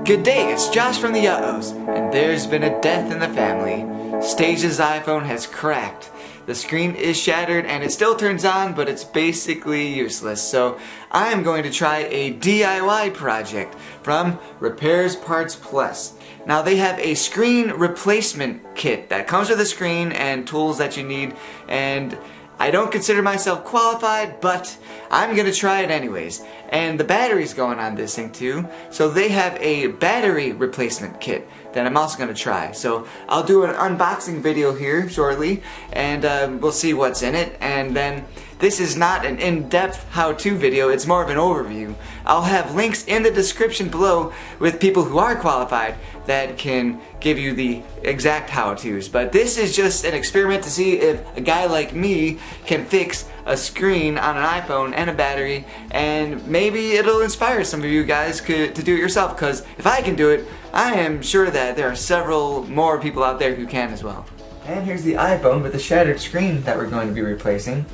Good day, it's Josh from the Uh-Ohs, and there's been a death in the family. Stage's iPhone has cracked. The screen is shattered and it still turns on, but it's basically useless. So I am going to try a DIY project from Repairs Parts Plus. Now they have a screen replacement kit that comes with a screen and tools that you need, and I don't consider myself qualified, but I'm gonna try it anyways. And the battery's going on this thing too, so they have a battery replacement kit that I'm also gonna try. So I'll do an unboxing video here shortly, and we'll see what's in it. And then this is not an in-depth how-to video, it's more of an overview. I'll have links in the description below with people who are qualified that can give you the exact how-tos. But this is just an experiment to see if a guy like me can fix a screen on an iPhone and a battery, and maybe it'll inspire some of you guys to do it yourself, because if I can do it, I am sure that there are several more people out there who can as well. And here's the iPhone with the shattered screen that we're going to be replacing.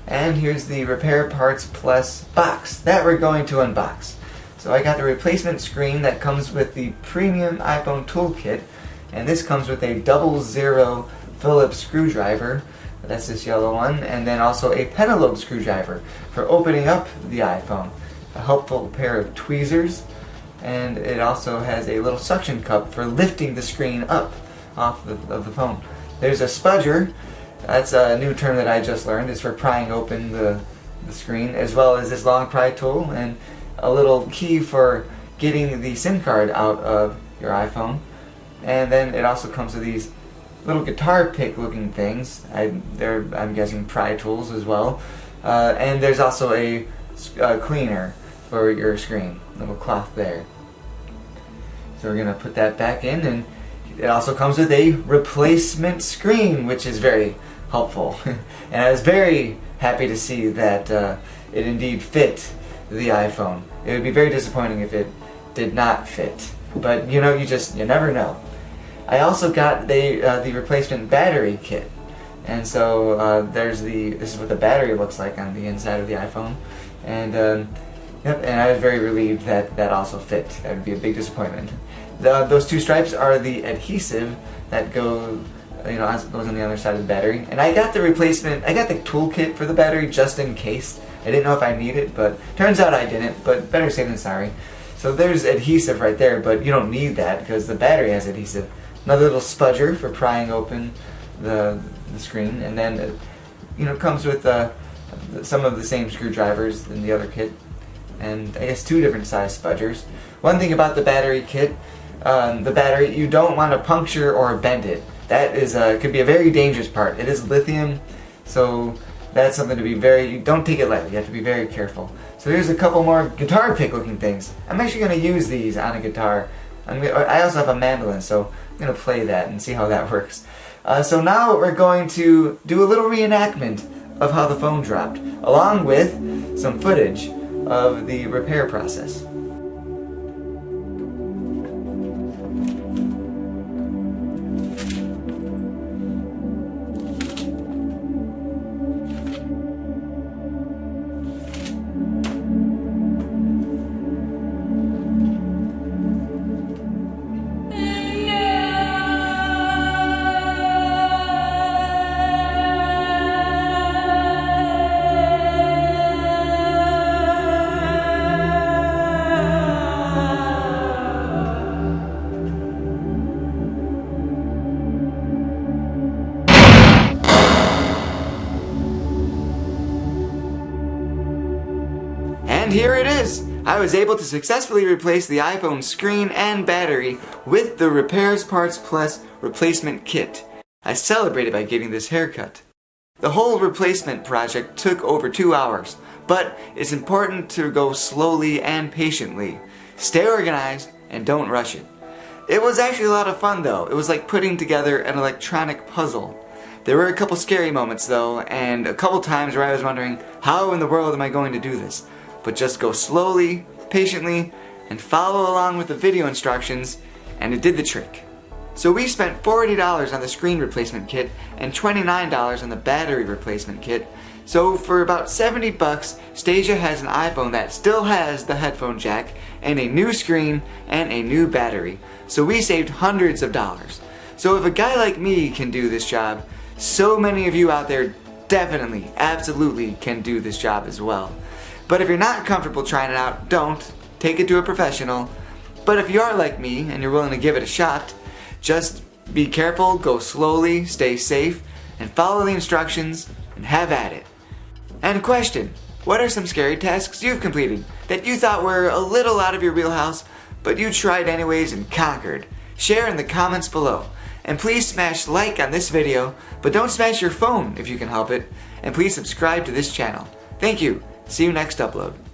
And here's the Repair Parts Plus box that we're going to unbox. So I got the replacement screen that comes with the premium iPhone toolkit, and this comes with a 00 Phillips screwdriver. That's this yellow one, and then also a pentalobe screwdriver for opening up the iPhone. A helpful pair of tweezers, and it also has a little suction cup for lifting the screen up off of the phone. There's a spudger. That's a new term that I just learned. It's for prying open the screen, as well as this long pry tool and a little key for getting the SIM card out of your iPhone. And then it also comes with these little guitar pick looking things. They're, I'm guessing, pry tools as well. And there's also a cleaner for your screen, little cloth there. So we're gonna put that back in, and it also comes with a replacement screen, which is very helpful. And I was very happy to see that it indeed fit the iPhone. It would be very disappointing if it did not fit, but you know, you never know. I also got the replacement battery kit, and so this is what the battery looks like on the inside of the iPhone, and yep, and I was very relieved that that also fit. That would be a big disappointment. Those two stripes are the adhesive that goes on the other side of the battery, and I got the replacement. I got the toolkit for the battery just in case. I didn't know if I need it, but turns out I didn't. But better safe than sorry. So there's adhesive right there, but you don't need that because the battery has adhesive. Another little spudger for prying open the screen, and then it comes with some of the same screwdrivers in the other kit, and I guess 2 different size spudgers. One thing about the battery kit, the battery, you don't want to puncture or bend it. That is could be a very dangerous part. It is lithium, so that's something to be you don't take it lightly. You have to be very careful. So here's a couple more guitar pick looking things. I'm actually going to use these on a guitar. I also have a mandolin, so I'm going to play that and see how that works. So now we're going to do a little reenactment of how the phone dropped, along with some footage of the repair process. And here it is! I was able to successfully replace the iPhone screen and battery with the Repairs Parts Plus replacement kit. I celebrated by getting this haircut. The whole replacement project took over 2 hours, but it's important to go slowly and patiently. Stay organized and don't rush it. It was actually a lot of fun though. It was like putting together an electronic puzzle. There were a couple scary moments though, and a couple times where I was wondering, how in the world am I going to do this? But just go slowly, patiently, and follow along with the video instructions, and it did the trick. So we spent $40 on the screen replacement kit and $29 on the battery replacement kit. So for about 70 bucks, Stasia has an iPhone that still has the headphone jack and a new screen and a new battery. So we saved hundreds of dollars. So if a guy like me can do this job, so many of you out there definitely, absolutely can do this job as well. But if you're not comfortable trying it out, don't. Take it to a professional. But if you are like me and you're willing to give it a shot, just be careful, go slowly, stay safe, and follow the instructions, and have at it. And question, what are some scary tasks you've completed that you thought were a little out of your wheelhouse, but you tried anyways and conquered? Share in the comments below. And please smash like on this video, but don't smash your phone if you can help it. And please subscribe to this channel. Thank you. See you next upload.